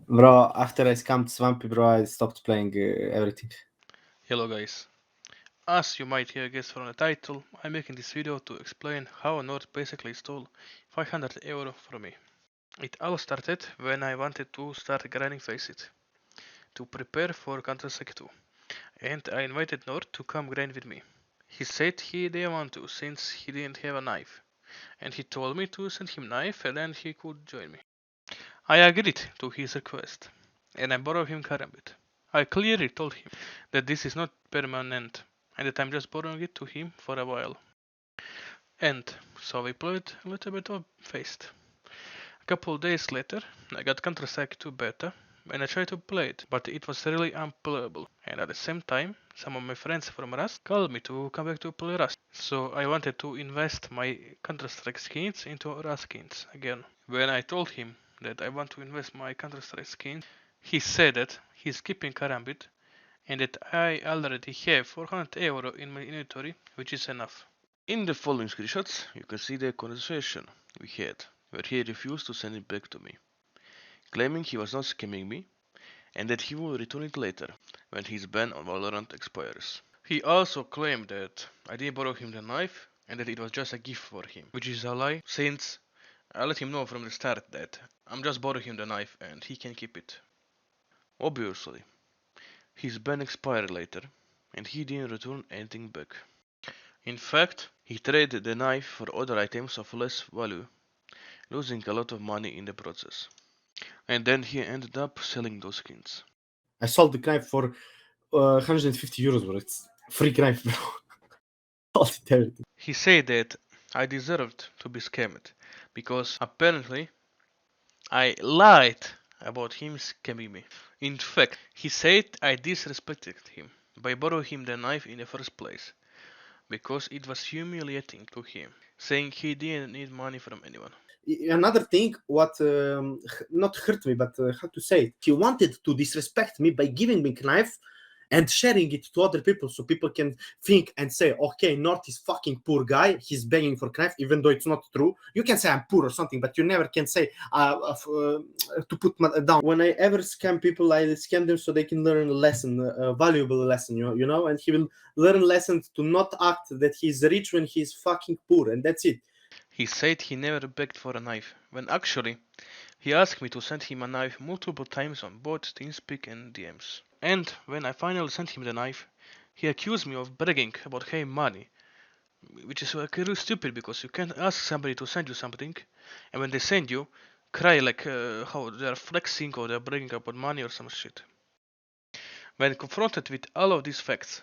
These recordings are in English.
Bro, after I scammed Swampie, bro, I stopped playing everything. Hello guys. As you might have guessed from the title, I'm making this video to explain how North basically stole 500 euro from me. It all started when I wanted to start grinding Face It, to prepare for Counter-Strike 2, and I invited North to come grind with me. He said he didn't want to since he didn't have a knife, and he told me to send him knife and then he could join me. I agreed to his request, and I borrowed him Karambit. I clearly told him that this is not permanent and that I'm just borrowing it to him for a while. And so we played a little bit of Faced. A couple of days later, I got Counter-Strike 2 beta and I tried to play it, but it was really unplayable. And at the same time, some of my friends from Rust called me to come back to play Rust. So I wanted to invest my Counter-Strike skins into Rust skins again. When I told him that I want to invest my Counter-Strike skins, he said that he's keeping Karambit and that I already have 400 euro in my inventory, which is enough. In the following screenshots, you can see the conversation we had, where he refused to send it back to me, claiming he was not scamming me and that he will return it later, when his ban on Valorant expires. He also claimed that I didn't borrow him the knife and that it was just a gift for him, which is a lie, since I let him know from the start that I'm just borrowing him the knife and he can keep it. Obviously, his ban expired later and he didn't return anything back. In fact, he traded the knife for other items of less value, losing a lot of money in the process. And then he ended up selling those skins. I sold the knife for 150 euros, bro. It's free knife, bro. Sold it everything. He said that I deserved to be scammed because apparently I lied about him scamming me. In fact, he said I disrespected him by borrowing him the knife in the first place because it was humiliating to him, saying he didn't need money from anyone. Another thing, what not hurt me, but how to say it? He wanted to disrespect me by giving me knife and sharing it to other people, so people can think and say, okay, North is fucking poor guy, he's begging for knife, even though it's not true. You can say I'm poor or something, but you never can say to put down. When I ever scam people, I scam them so they can learn a lesson, a valuable lesson, you know, and he will learn lessons to not act that he's rich when he's fucking poor, and that's it. He said he never begged for a knife, when actually he asked me to send him a knife multiple times on both TeamSpeak and DMs. And when I finally sent him the knife, he accused me of bragging about having money, which is like really stupid because you can't ask somebody to send you something, and when they send you, cry like how they're flexing or they're bragging about money or some shit. When confronted with all of these facts,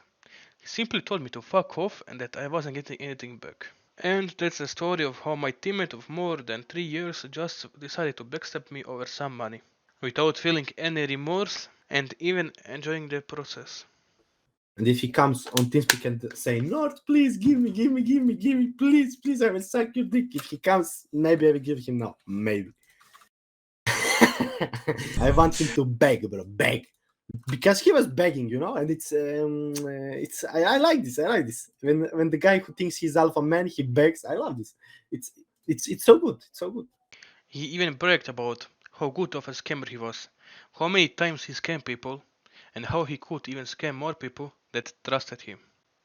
he simply told me to fuck off and that I wasn't getting anything back. And that's the story of how my teammate of more than 3 years just decided to backstab me over some money, without feeling any remorse and even enjoying the process. And if he comes on TeamSpeak and say, North, please give me, please, I will suck your dick. If he comes, maybe I will give him now. Maybe. I want him to beg, bro, beg. Because he was begging, you know, and it's I like this. I like this. When the guy who thinks he's alpha man, he begs. I love this. It's so good. It's so good. He even bragged about how good of a scammer he was, how many times he scammed people, and how he could even scam more people that trusted him,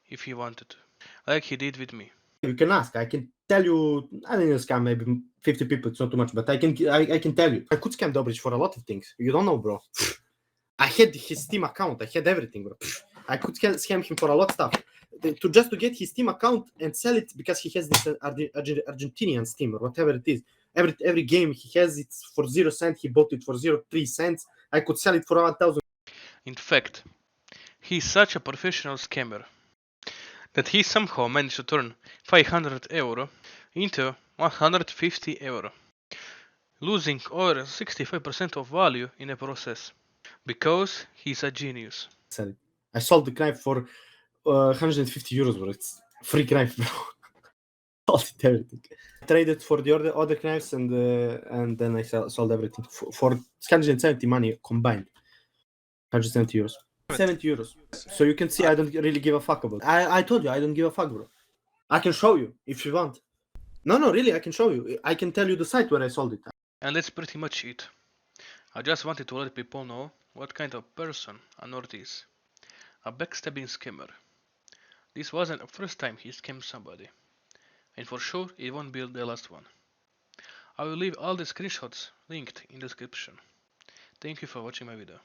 if he wanted to, like he did with me. You can ask. I can tell you. I didn't scam maybe 50 people. It's not too much, but I can tell you. I could scam Dobrich for a lot of things. You don't know, bro. I had his Steam account. I had everything, bro. I could scam him for a lot of stuff. To get his Steam account and sell it because he has this Argentinian Steam or whatever it is. Every game he has it for 0 cent. He bought it for 0.3 cents. I could sell it for 1,000. In fact, he's such a professional scammer that he somehow managed to turn 500 euro into 150 euro, losing over 65% of value in the process, because he's a genius. Sell it. I sold the knife for 150 euros, bro. It's free knife, bro. Sold it everything. I traded for the other knives and then I sold everything for 170 money combined. 170 euros. 70 euros. So you can see I don't really give a fuck about it. I told you I don't give a fuck, bro. I can show you if you want. No, really, I can show you. I can tell you the site where I sold it. And that's pretty much it. I just wanted to let people know what kind of person a North is. A backstabbing scammer. This wasn't the first time he scammed somebody, and for sure it won't be the last one. I will leave all the screenshots linked in the description. Thank you for watching my video.